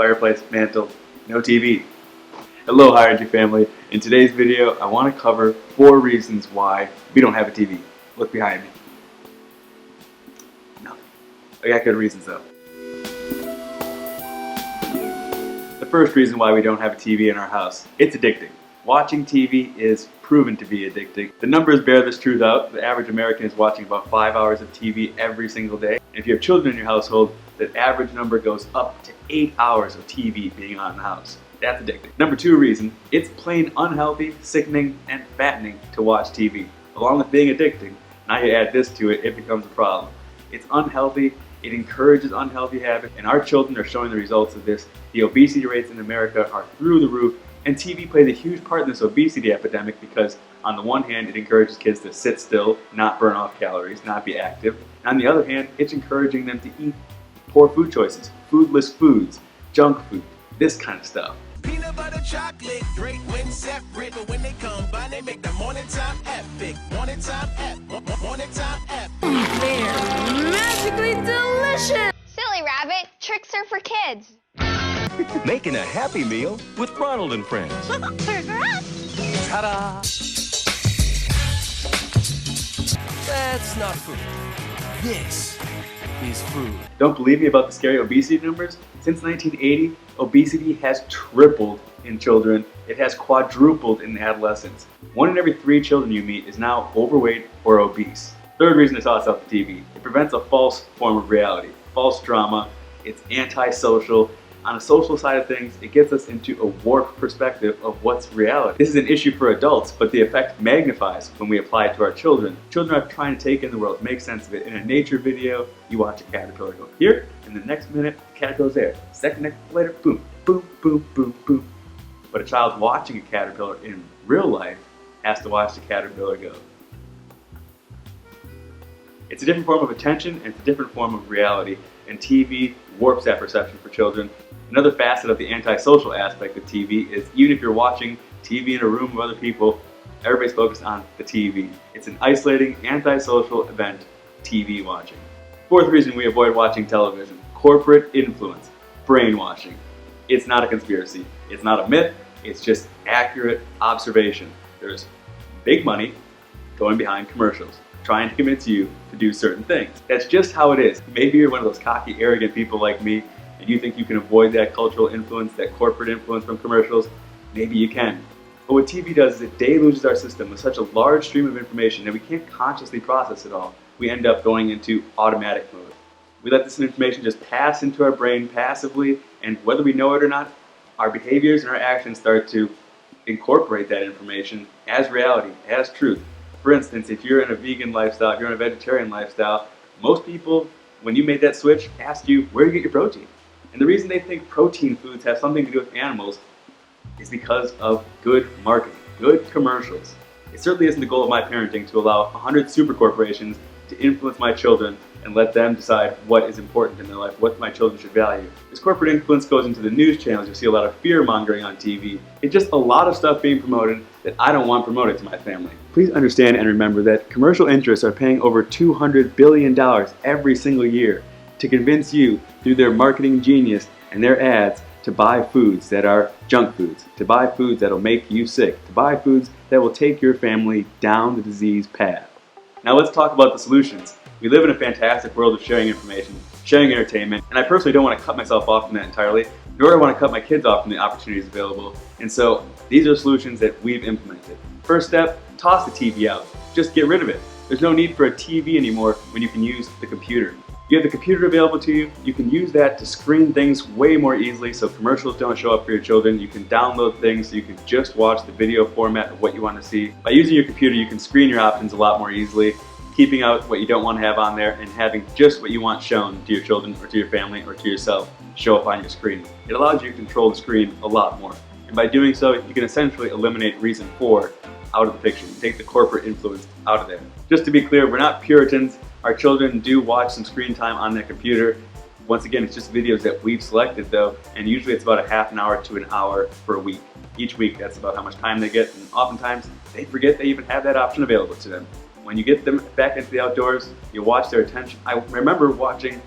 fireplace, mantle, no TV. Hello, High Energy family. In today's video, I want to cover 4 reasons why we don't have a TV. Look behind me. No, I got good reasons though. The first reason why we don't have a TV in our house, it's addicting. Watching TV is proven to be addicting. The numbers bear this truth out. The average American is watching about 5 hours of TV every single day. And if you have children in your household, the average number goes up to 8 hours of TV being on in the house. That's addicting. Number 2 reason, it's plain unhealthy, sickening, and fattening to watch TV. Along with being addicting, now you add this to it, it becomes a problem. It's unhealthy, it encourages unhealthy habits, and our children are showing the results of this. The obesity rates in America are through the roof, and TV plays a huge part in this obesity epidemic because on the one hand, it encourages kids to sit still, not burn off calories, not be active. On the other hand, it's encouraging them to eat poor food choices, foodless foods, junk food, this kind of stuff. Peanut butter chocolate, great when separate, but when they combine, they make the morning time epic. Morning time epic. Morning time epic. They're magically delicious! Silly rabbit, tricks are for kids. Making a happy meal with Ronald and Friends. Ta-da! That's not food. This is food. Don't believe me about the scary obesity numbers? Since 1980, obesity has tripled in children. It has quadrupled in adolescents. 1 in every 3 children you meet is now overweight or obese. Third reason to toss out the TV. It prevents a false form of reality, false drama. It's antisocial. On a social side of things, it gets us into a warped perspective of what's reality. This is an issue for adults, but the effect magnifies when we apply it to our children. Children are trying to take in the world, make sense of it. In a nature video, you watch a caterpillar go here, and the next minute, the cat goes there. Second later, boom, boom, boom, boom, boom. But a child watching a caterpillar in real life has to watch the caterpillar go. It's a different form of attention, and it's a different form of reality, and TV warps that perception for children. Another facet of the antisocial aspect of TV is even if you're watching TV in a room of other people, everybody's focused on the TV. It's an isolating, antisocial event, TV watching. 4th reason we avoid watching television, corporate influence, brainwashing. It's not a conspiracy. It's not a myth. It's just accurate observation. There's big money going behind commercials, trying to convince you to do certain things. That's just how it is. Maybe you're one of those cocky, arrogant people like me, and you think you can avoid that cultural influence, that corporate influence from commercials. Maybe you can. But what TV does is it deluges our system with such a large stream of information that we can't consciously process it all. We end up going into automatic mode. We let this information just pass into our brain passively, and whether we know it or not, our behaviors and our actions start to incorporate that information as reality, as truth. For instance, if you're in a vegan lifestyle, if you're in a vegetarian lifestyle, most people, when you made that switch, ask you where you get your protein. And the reason they think protein foods have something to do with animals is because of good marketing, good commercials. It certainly isn't the goal of my parenting to allow 100 super corporations to influence my children and let them decide what is important in their life, what my children should value. This corporate influence goes into the news channels. You see a lot of fear mongering on TV. It's just a lot of stuff being promoted that I don't want promoted to my family. Please understand and remember that commercial interests are paying over $200 billion every single year to convince you through their marketing genius and their ads to buy foods that are junk foods, to buy foods that will make you sick, to buy foods that will take your family down the disease path. Now let's talk about the solutions. We live in a fantastic world of sharing information, sharing entertainment, and I personally don't want to cut myself off from that entirely, nor do I want to cut my kids off from the opportunities available. And so these are solutions that we've implemented. First step, toss the TV out. Just get rid of it. There's no need for a TV anymore when you can use the computer. You have the computer available to you, you can use that to screen things way more easily so commercials don't show up for your children. You can download things so you can just watch the video format of what you want to see. By using your computer, you can screen your options a lot more easily, keeping out what you don't want to have on there and having just what you want shown to your children or to your family or to yourself show up on your screen. It allows you to control the screen a lot more. And by doing so, you can essentially eliminate reason 4 out of the picture. You take the corporate influence out of there. Just to be clear, we're not Puritans. Our children do watch some screen time on their computer. Once again, it's just videos that we've selected though, and usually it's about a half an hour to an hour per week. Each week, that's about how much time they get, and oftentimes they forget they even have that option available to them. When you get them back into the outdoors, you watch their attention. I remember watching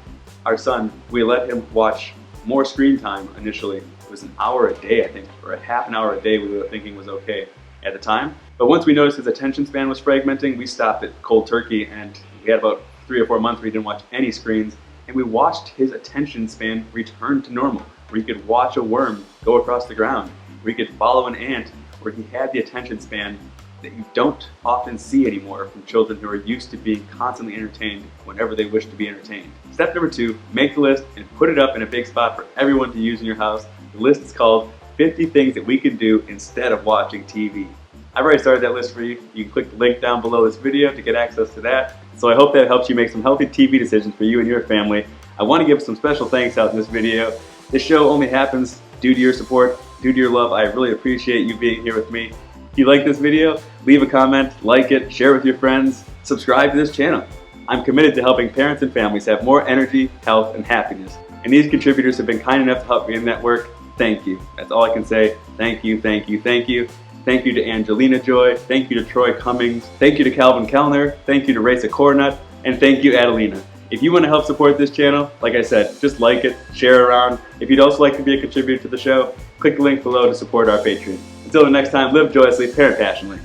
our son, we let him watch more screen time initially. It was an hour a day, I think, or a half an hour a day we were thinking was okay at the time. But once we noticed his attention span was fragmenting, we stopped it cold turkey, and we had about 3 or 4 months where he didn't watch any screens, and we watched his attention span return to normal, where he could watch a worm go across the ground, where he could follow an ant, where he had the attention span that you don't often see anymore from children who are used to being constantly entertained whenever they wish to be entertained. Step number 2, make the list and put it up in a big spot for everyone to use in your house. The list is called 50 Things That We Can Do Instead of Watching TV. I've already started that list for you. You can click the link down below this video to get access to that. So I hope that helps you make some healthy TV decisions for you and your family. I want to give some special thanks out in this video. This show only happens due to your support, due to your love. I really appreciate you being here with me. If you like this video, leave a comment, like it, share it with your friends, subscribe to this channel. I'm committed to helping parents and families have more energy, health, and happiness. And these contributors have been kind enough to help me in that work. Thank you. That's all I can say. Thank you, thank you, thank you. Thank you to Angelina Joy. Thank you to Troy Cummings. Thank you to Calvin Kellner. Thank you to Raisa Cornut. And thank you, Adelina. If you want to help support this channel, like I said, just like it, share it around. If you'd also like to be a contributor to the show, click the link below to support our Patreon. Until the next time, live joyously, parent passionately.